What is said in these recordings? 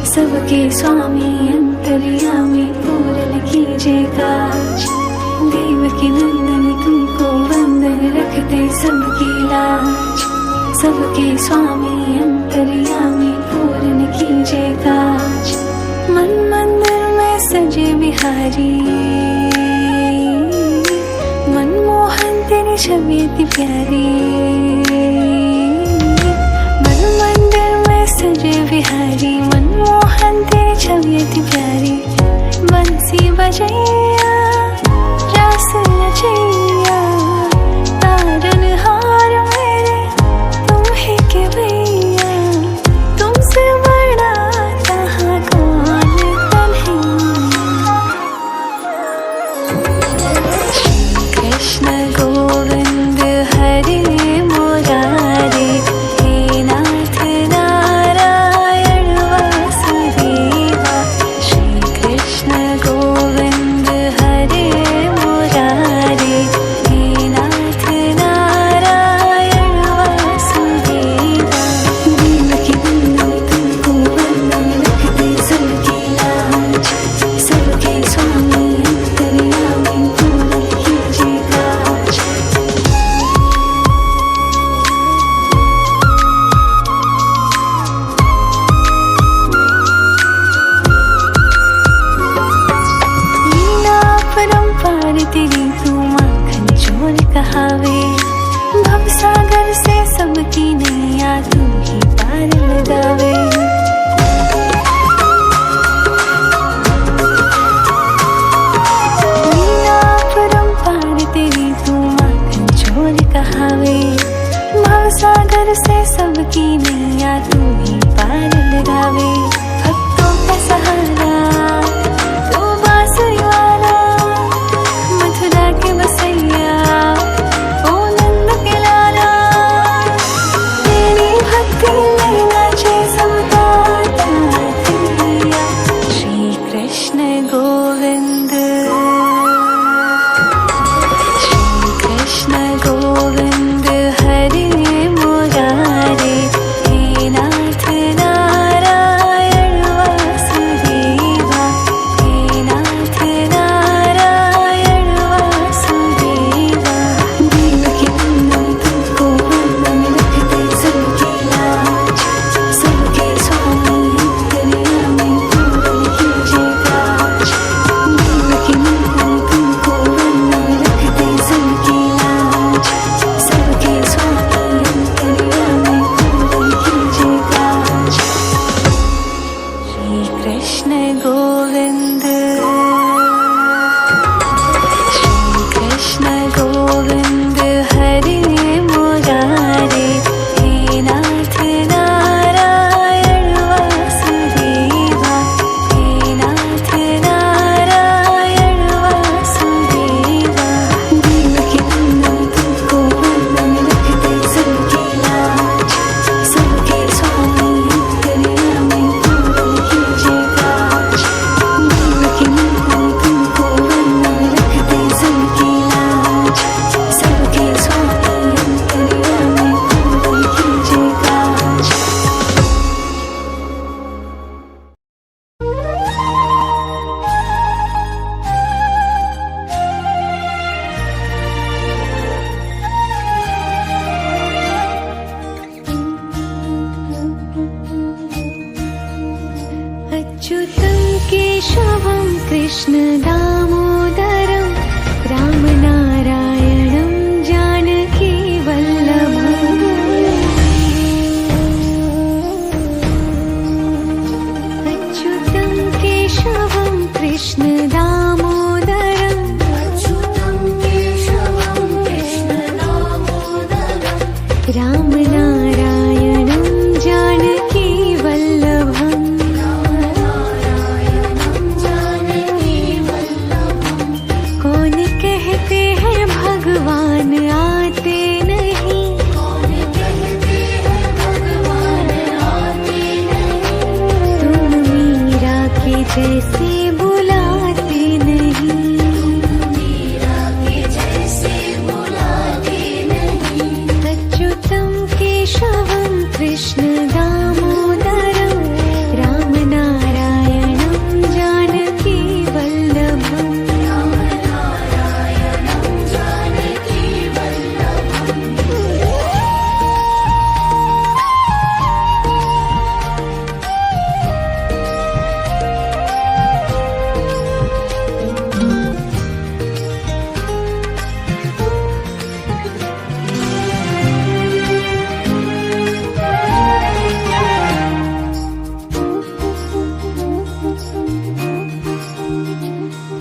सबके स्वामी अंतर्यामी पूरन कीजिए काज। देवकी नंदन तुमको वंदन रखते सबकी लाज। सबके स्वामी अंतर्यामी पूरन कीजिए काज। मन मंदिर में सजे बिहारी मनमोहन तेरी छवि अति प्यारी। मन मंदिर में सजे बिहारी मनमोहन तेरी छवि अति प्यारी। बंसी बजैया रास रचैया तारन हार मेरे तुम ही के भैया। तुमसे बड़ा कहाँ कौन तन्हा। श्री कृष्ण गोविंद हरे मुरारी हे नाथ नारायण वासुदेवा। श्री कृष्ण गोविंद हरे मुरारी हे नाथ नारायण वासुदेवा। देवकी नंदन तुमको वंदन रखते सबकी लाज। सबके स्वामी अंतर्यामी पूरन कीजिए काज। लीला परंपार तेरी तू माखन चोर कहावे। भवसागर से सबकी नैया तू ही पार लगावे। लीला परंपार तेरी तू माखन चोर कहावे। भवसागर से सबकी नैया तू ही पार लगावे। भक्तों का सहारा तू बांसुरी वाला मथुरा के बसैया ओ नंद के लाला। तेरी भक्ति में नाचे सबका तातिया। श्री कृष्ण गोविंद श्री कृष्ण गोविंद हरे मुरारी हे नाथ नारायण वासुदेवा। हे नाथ नारायण वासुदेवा। देवकी नंदन तुमको वंदन रखते सबकी लाज। सबके स्वामी अंतर्यामी पूरन कीजिए काज। देवकी नंदन तुमको वंदन रखते सबकी लाज। सबके स्वामी अंतर्यामी पूरन कीजिए काज। श्री कृष्ण गोविंद श्री कृष्ण गोविंद हरे मुरारी हे नाथ नारायण वासुदेवा। हे नाथ नारायण वासुदेवा। देवकी नंदन तुमको वंदन रखते सबकी लाज। सबके स्वामी अंतर्यामी पूरन कीजिए काज। देवकी नंदन तुमको वंदन रखते सबकी लाज। सबके स्वामी अंतर्यामी पूरन कीजिए काज। अच्युतं केशवं कृष्ण दामोदरं रामनारायणं जानकी वल्लभम्। अच्युतं केशवं कृष्ण दामोदरं रामनारायणं जानकी वल्लभम्।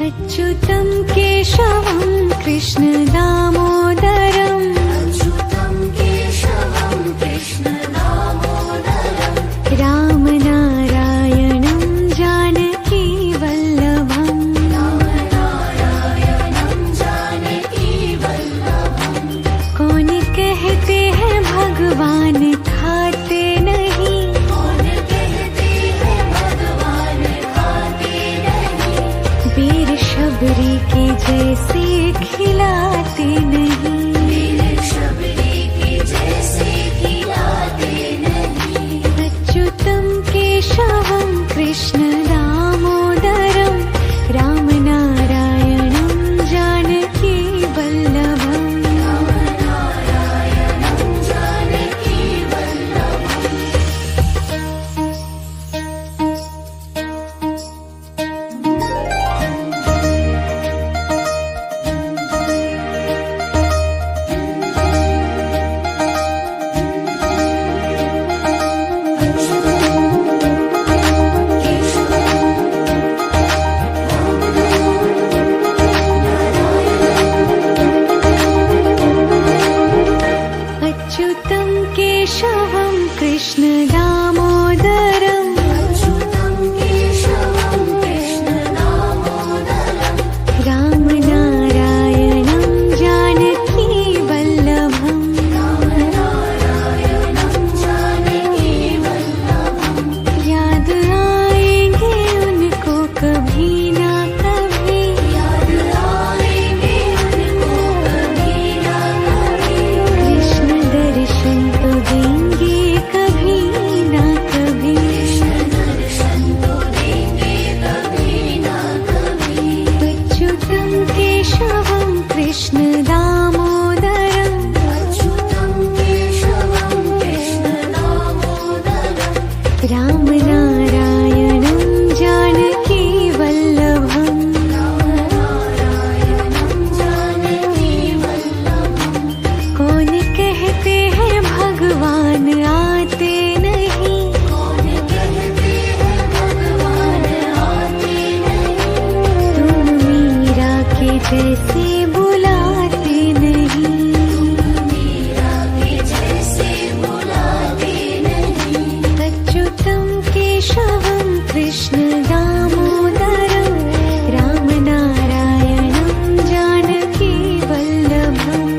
अच्युतं केशवं कृष्ण दामोदरम् रामनारायणं जानकी वल्लभम् कौन कहते हैं भगवान खाते नहीं वीर शबरी के जैसे खिलाते नहीं अच्युतं केशवं कृष्ण दामोदरं रामनारायणं जानकी वल्लभम् अच्युतं केशवं कृष्ण दामोदरम् रामनारायणं जानकी वल्लभम् याद आएंगे उनको कभी ना कभी कृष्ण दर्शन तो देंगे कभी ना कभी अच्युतं केशवं कृष्ण दामोदरम् रामनारायणं जानकी वल्लभम् कौन कहते हैं भगवान आते नहीं तुम मीरा के जैसे बुलाते नहीं अच्युतं केशवं कृष्ण दामोदरं रामनारायणं जानकी वल्लभम्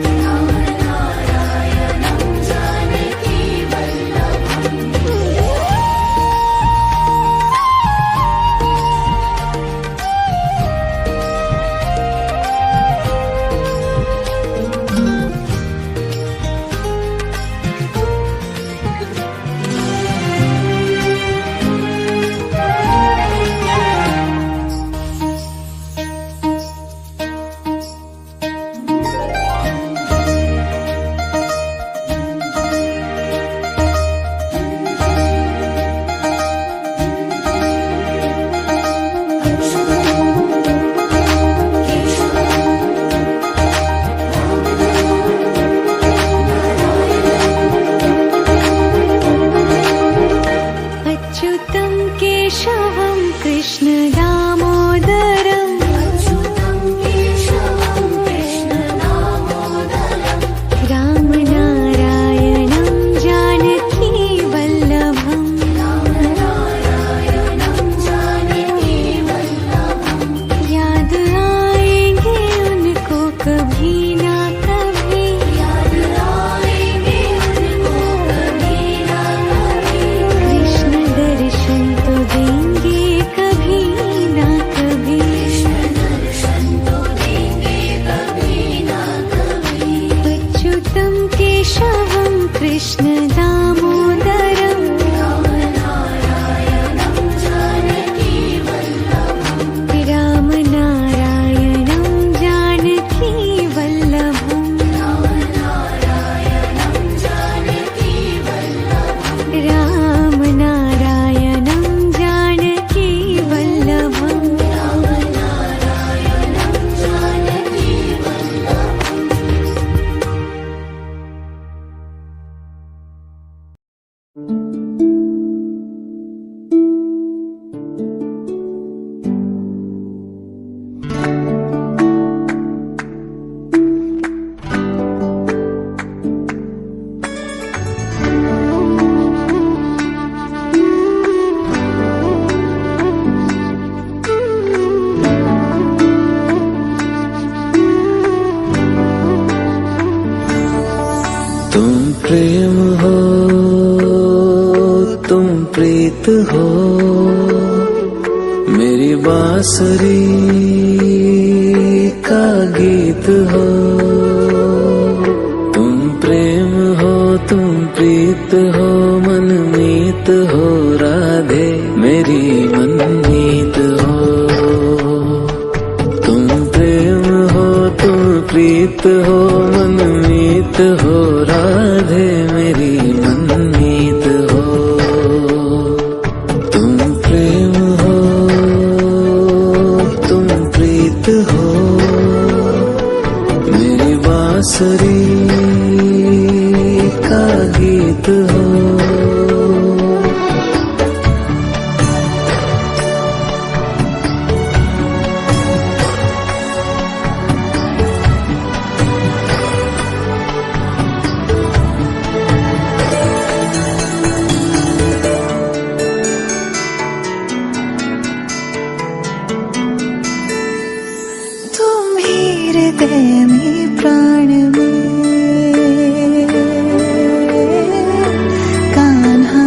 गीत हो, मेरी बांसुरी का गीत हो। तुम प्रेम हो, तुम प्रीत हो, मनमीत हो राधे मेरी मनमीत हो। तुम प्रेम हो, तुम प्रीत हो, मनमीत हो राधे मेरी मनमीत हो। तुम प्रेम हो, तुम प्रीत हो, मेरी बांसुरी का गीत हो। हृदय में प्राण में कान्हा,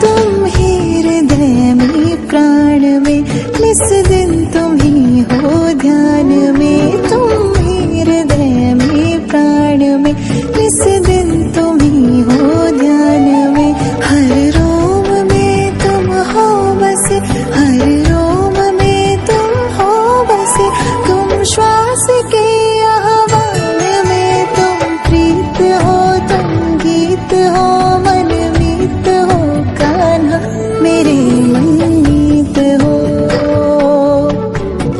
तुम ही हृदय में प्राण में, निस दिन तुम ही हो ध्यान में। तुम ही हृदय में प्राण में, निस दिन तुम ही हो ध्यान में। हर रोम में तुम हो बसे, हर रोम में तुम हो बसे। तुम श्वास के आह्वान में, तुम प्रीत हो, तुम गीत हो, मनमीत हो कान्हा मेरे मनमीत हो।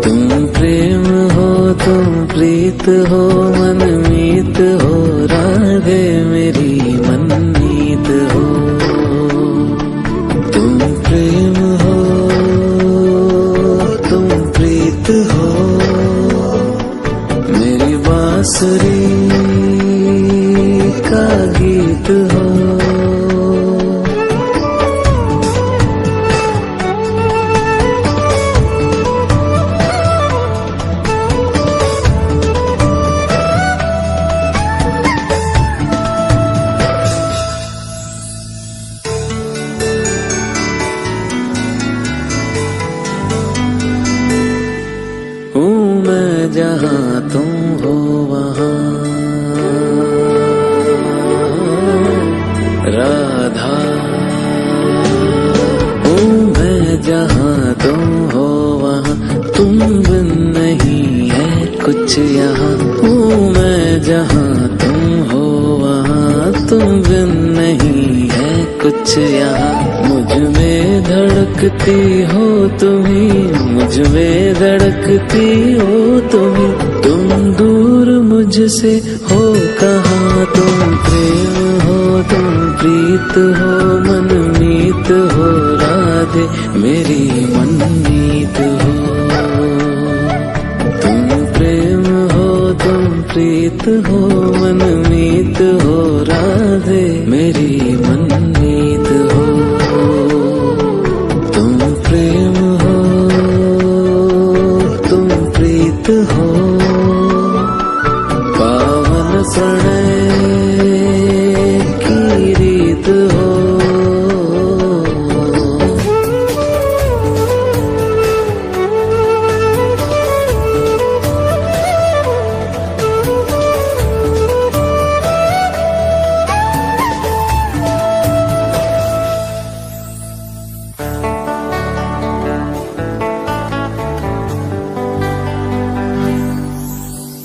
तुम प्रेम हो, तुम प्रीत हो, मनमीत हो राधे मेरी मनमीत हो। तुम प्रेम हो, तुम प्रीत हो, मेरी बांसुरी का गीत हो। हूँ मैं जहाँ तुम हो वहाँ राधा, हूँ मैं जहाँ तुम हो वहाँ, तुम बिन नहीं है कुछ यहाँ। हूँ मैं जहाँ तुम हो वहाँ, तुम बिन नहीं है कुछ यहाँ। मुझ में धड़कती हो तुम्ही, मुझ में धड़कती हो तुम्ही। तुम दूर मुझसे हो कहाँ, तुम प्रेम हो, तुम प्रीत हो, मनमीत हो राधे मेरी मनमीत हो। तुम प्रेम हो, तुम प्रीत हो, मनमीत हो राधे मेरी मनमीत हो। तुम प्रेम हो, तुम प्रीत हो, पावन प्रणय की रीत हो।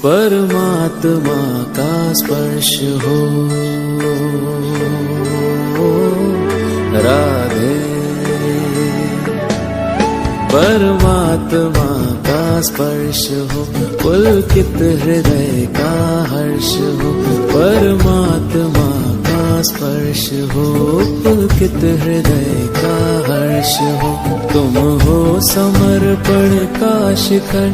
परमात्मा का स्पर्श हो राधे, परमात्मा का स्पर्श हो, पुलकित हृदय का हर्ष हो। परमात्मा का स्पर्श हो, पुलकित हृदय का हर्ष हो। तुम हो समर्पण का शिखर,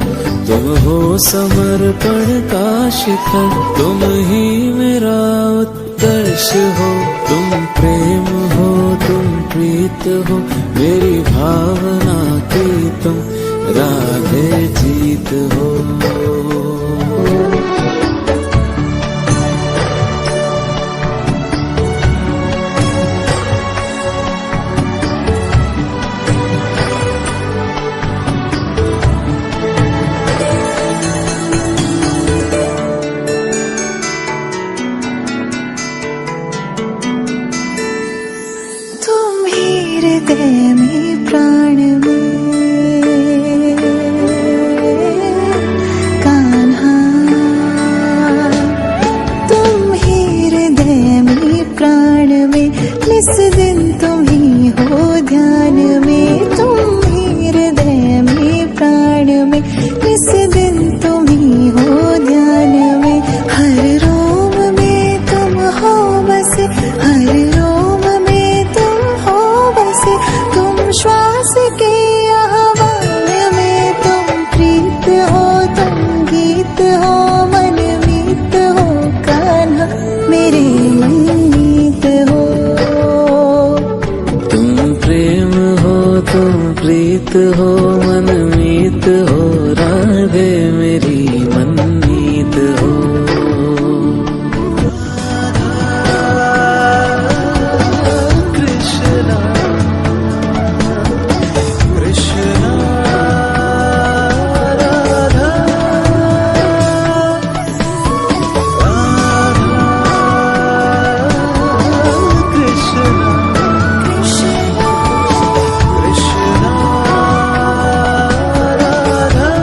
तुम हो समर्पण का शिखर, तुम ही मेरा उत्कर्ष हो। तुम प्रेम हो, तुम प्रीत हो, मेरी भावना की तुम राधे जीत हो। मनमीत हो, राधे मेरी मनमीत हो। कृष्णा कृष्णा राधा कृष्णा कृष्णा राधा।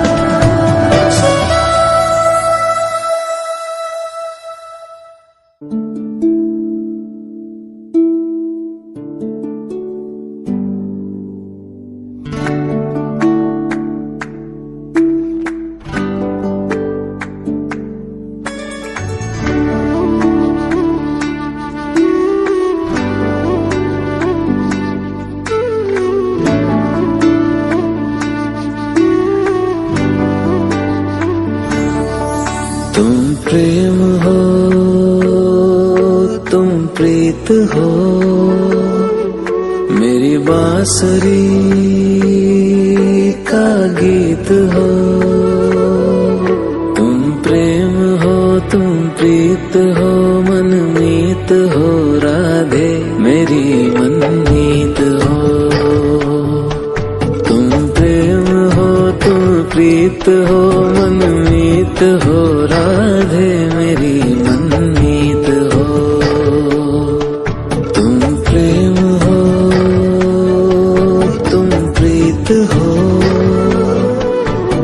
तुम प्रेम हो, तुम प्रीत हो, मेरी बांसुरी का गीत हो। तुम प्रेम हो, तुम प्रीत हो, मनमीत हो, राधे मेरी मनमीत हो। तुम प्रेम हो, तुम प्रीत हो, मनमीत हो, राधे मेरी मनमीत हो। तुम प्रेम हो, तुम प्रीत हो,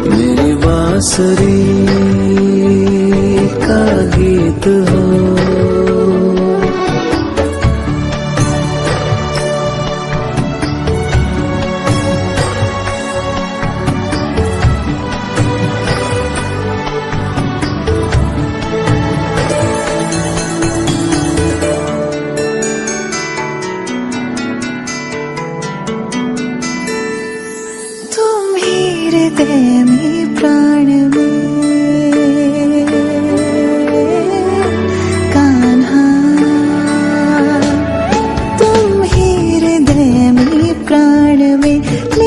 मेरी बांसुरी का गीत हो। तुम ही हृदय में प्राण में कान्हा, तुम ही हृदय में प्राण में,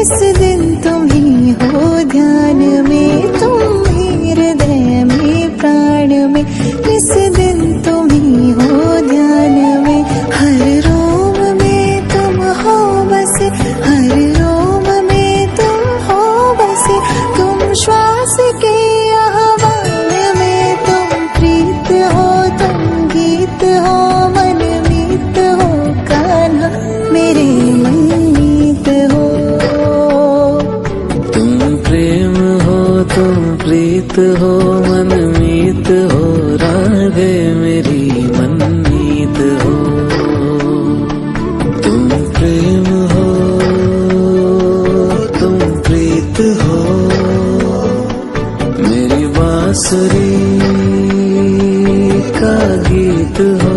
इस दिन तुम ही हो ध्यान में। तुम ही हृदय में प्राण में, इस दिन तुम ही हो ध्यान में। हर रोम में तुम हो बसे, हर रोम में तुम हो बसे। तुम श्वास के आह्वान में, तुम प्रीत हो, तुम गीत हो, मनमीत हो, कान्हा मेरे मनमीत हो। तुम प्रेम हो, तुम प्रीत हो, मनमीत हो, राधे मेरी मनमीत हो। तुम प्रेम हो, तुम प्रीत हो, मेरी बांसुरी का गीत हो।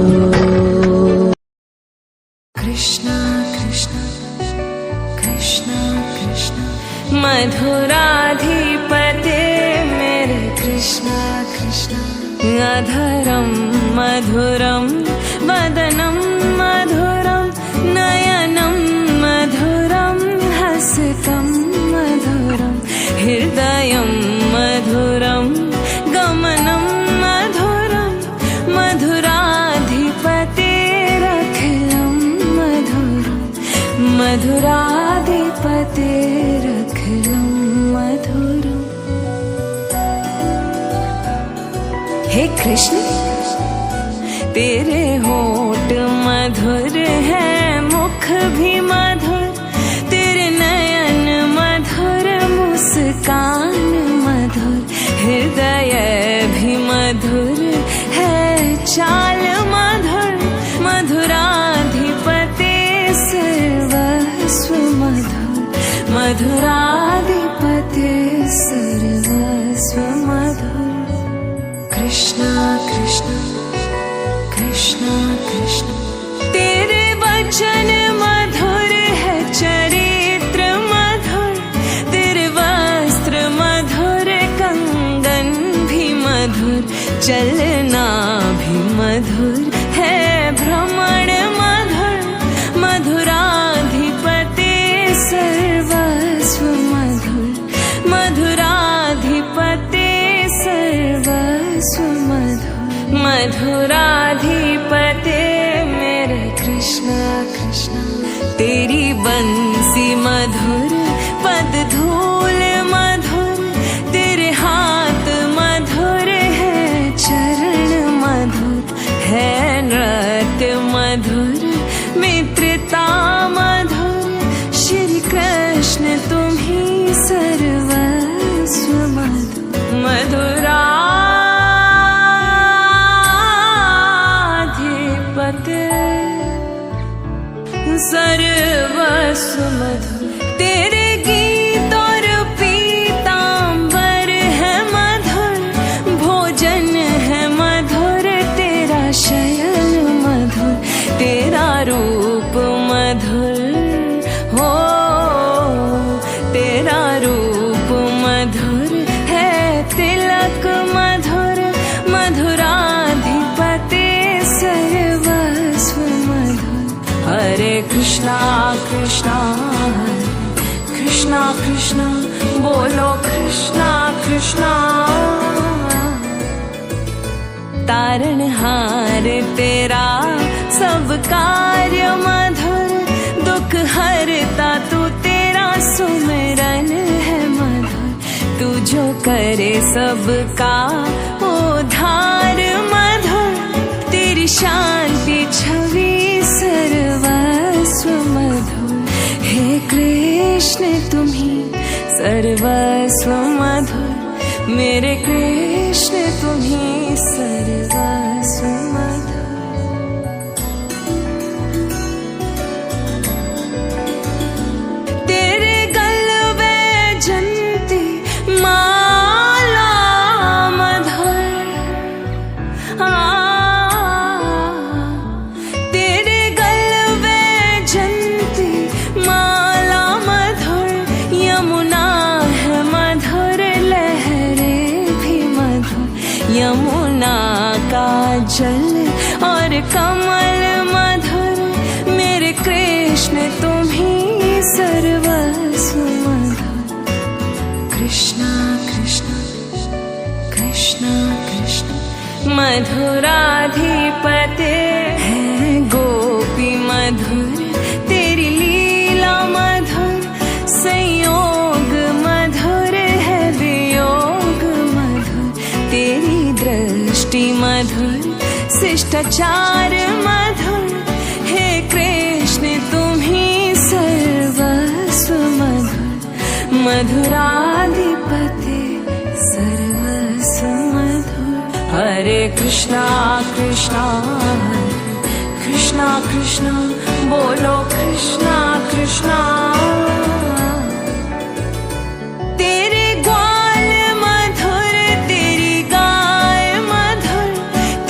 कृष्णा कृष्णा कृष्णा कृष्णा मधुराधिपते मेरे कृष्णा कृष्णा। अधरं मधुरं वदनं मधुरं नयनं मधुरं हसितं मधुरं हृदयं मधुरं गमनं मधुरं मधुराधिपतेरखिलं मधुरं मधुराधिपतेरखिलं मधुरम्। हे कृष्ण, तेरे होठ मधुर है, मुख भी मधुर, तेरे नयन मधुर, मुस्कान मधुर, हृदय भी मधुर है, चाल मधुर, मधुराधिपते सर्वस्व मधुर, मधुराधिपते सर्वस्व मधुर। कृष्णा कृष्णा कृष्णा कृष्णा तेरे वचन मधुर है, चरित्र मधुर, तेरे वस्त्र मधुर, कंगन भी मधुर, चलना भी मधुर है, भ्रमण मधुर, मधुराधिपते सर्वस्व मधुर, सुमधुर मधुराधिपते मेरे कृष्ण कृष्ण तेरी बंसी मधुर पद धूल मधुर तेरे हाथ मधुर है चरण मधुर है नृत्य मधुर मित्रता मधुर श्री कृष्ण तुम ही सर्वस्व मधुर मधुराधिपते सर्वस्व मधुर तेरे गीत और पीतांबर है मधुर भोजन है मधुर तेरा शयन मधुर तेरा रूप मधुर हो तेरा रूप मधुर है तिलक मधुर मधुराधिपते सर्वस्व मधुर हरे कृष्णा कृष्णा कृष्णा कृष्णा बोलो कृष्णा कृष्णा तारणहार तेरा सब कार्य मधुर दुख हरता तू तेरा सुमिरन है मधुर तू जो करे सबका उद्धार मधुर तेरी शांति छवि सर्वस्व मधुर हे कृष्ण तुम ही सर्वस्व मधुर मेरे कृष्ण तुम ही सर्वस्व मधुर तेरे गलबे जंती माला मधुर तेरे गलबे जंती माला मधुर यमुना है मधुर लहरे भी मधुर यमुना का जल और कमल मधुर मेरे कृष्ण तुम ही सर्वस्व मधुर कृष्णा कृष्णा कृष्णा कृष्णा मधुराधिपते है गोपी मधुर तेरी लीला मधुर संयोग मधुर है वियोग मधुर तेरी दृष्टि मधुर शिष्टाचार मधुर हे कृष्ण तुम ही सर्वस्व मधुर मधुराधिपते सर्वस्व मधुर हरे कृष्णा कृष्णा कृष्णा कृष्णा बोलो कृष्णा कृष्णा तेरे ग्वाल मधुर तेरी गाय मधुर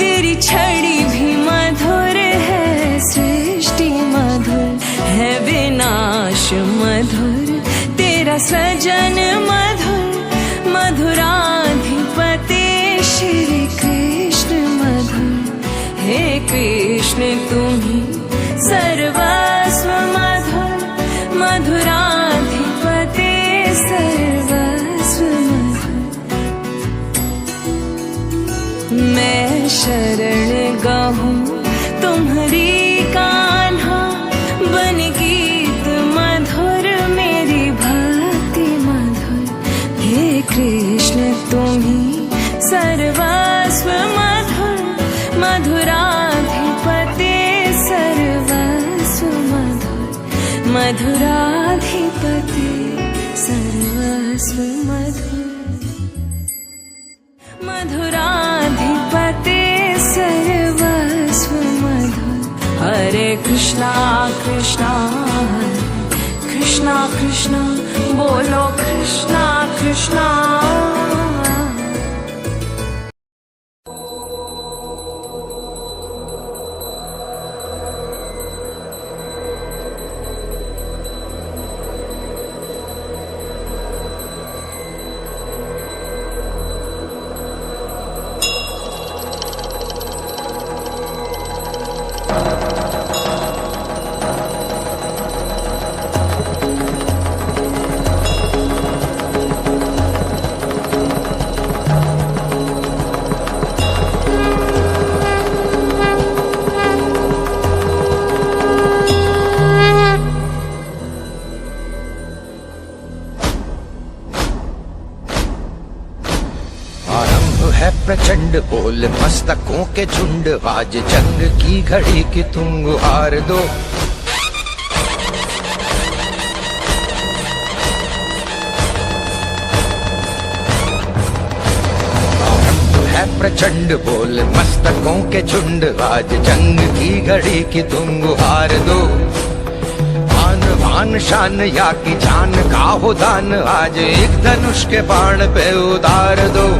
तेरी छड़ी भी मधुर है सृष्टि मधुर है विनाश मधुर तेरा सृजन मधुर मधुराधिपते श्री कृष्ण मधुर हे कृष्ण तुम ही सर्वस्व मधुर मधुराधिपते सर्वस्व मधुर मैं शरण गहूँ तुम्हारी कान्हा बन गीत मधुर मेरी भक्ति मधुर हे कृष्ण तुम ही सर्वस्व मधुर मधुराधिपते सर्वस्व मधुर मधुराधिपते सर्वस्व मधुर मधुराधिपते सर्वस्व मधुर हरे कृष्णा कृष्णा कृष्णा कृष्णा बोलो कृष्णा कृष्णा है प्रचंड बोल मस्तकों के झुंड, आज जंग की घड़ी की तुम गुहार दो। है प्रचंड बोल मस्तकों के झुंड, आज जंग की घड़ी की तुम गुहार दो। आन बान शान या की जान का हो दान, आज एक धनुष के बाण पे उतार दो।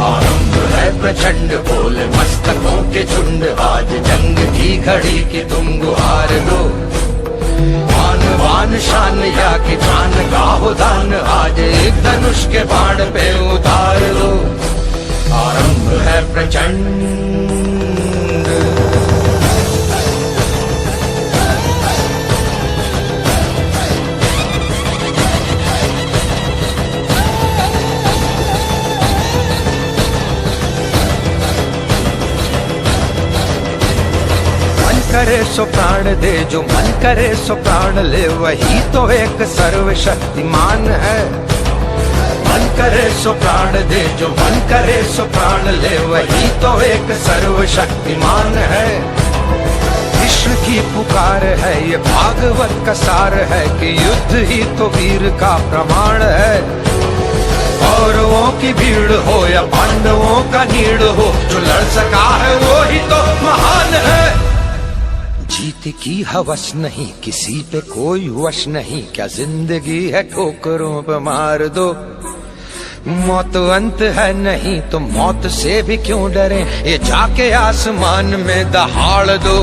आरंभ है प्रचंड बोल मस्तकों के झुंड, आज जंग की घड़ी की तुम गुहार दो। आन बान शान या की जान का हो दान, आज एक धनुष के बाण पे उतार दो। आरंभ है प्रचंड। करे सो प्राण दे, जो मन करे सो प्राण ले, वही तो एक सर्वशक्तिमान है। मन करे सो प्राण दे, जो मन करे सो प्राण ले, वही तो एक सर्वशक्तिमान है। कृष्ण की पुकार है, ये भागवत का सार है कि युद्ध ही तो वीर का प्रमाण है। कौरवों की भीड़ हो या पांडवों का नीड़ हो, जो लड़ सका है वो ही तो महान है। जीत की हवस नहीं, किसी पे कोई वश नहीं, क्या जिंदगी है ठोकरों पे मार दो। मौत अंत है नहीं तो मौत से भी क्यों डरे, ये जाके आसमान में दहाड़ दो।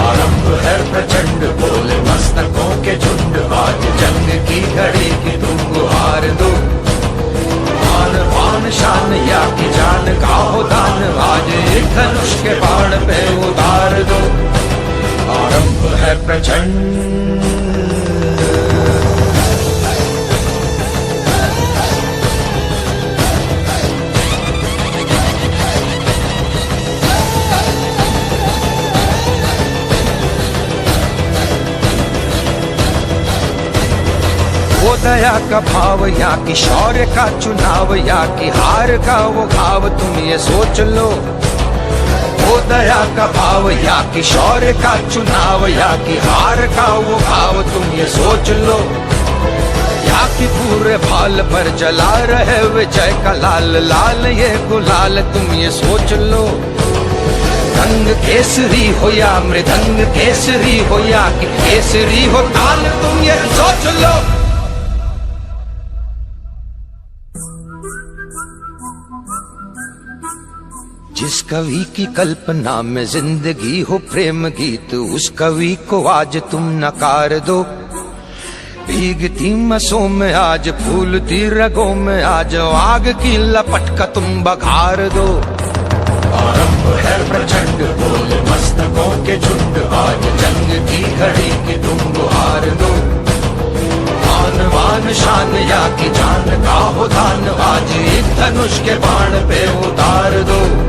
आरंभ है प्रचंड बोले मस्तकों के झुंड, आज जंग की घड़ी की तुम गुहार दो। आन बान शान या की जान का हो दान, आज एक धनुष के बाण पे उतार दो। आरंभ है प्रचंड। वो दया का भाव या कि शौर्य का चुनाव, या कि हार का वो घाव, तुम ये सोच लो। वो दया का भाव या कि शौर्य का चुनाव, या कि हार का वो भाव, तुम ये सोच लो। या कि पूरे भाल पर जला रहे विजय का लाल लाल ये गुलाल, तुम ये सोच लो। रंग केसरी हो या मृदंग केसरी हो, या कि केसरी हो ताल, तुम ये सोच लो। जिस कवि की कल्पना में जिंदगी हो प्रेम गीत, उस कवि को आज तुम नकार दो। भीगती मसों में आज फूलती रगों में आज, आग की लपट का तुम बघार दो। आरंभ है प्रचंड बोल मस्तकों के झुंड, आज जंग की घड़ी की तुम गुहार दो। आन बान शान या की जान का हो दान, आज एक धनुष के बाण पे उतार दो।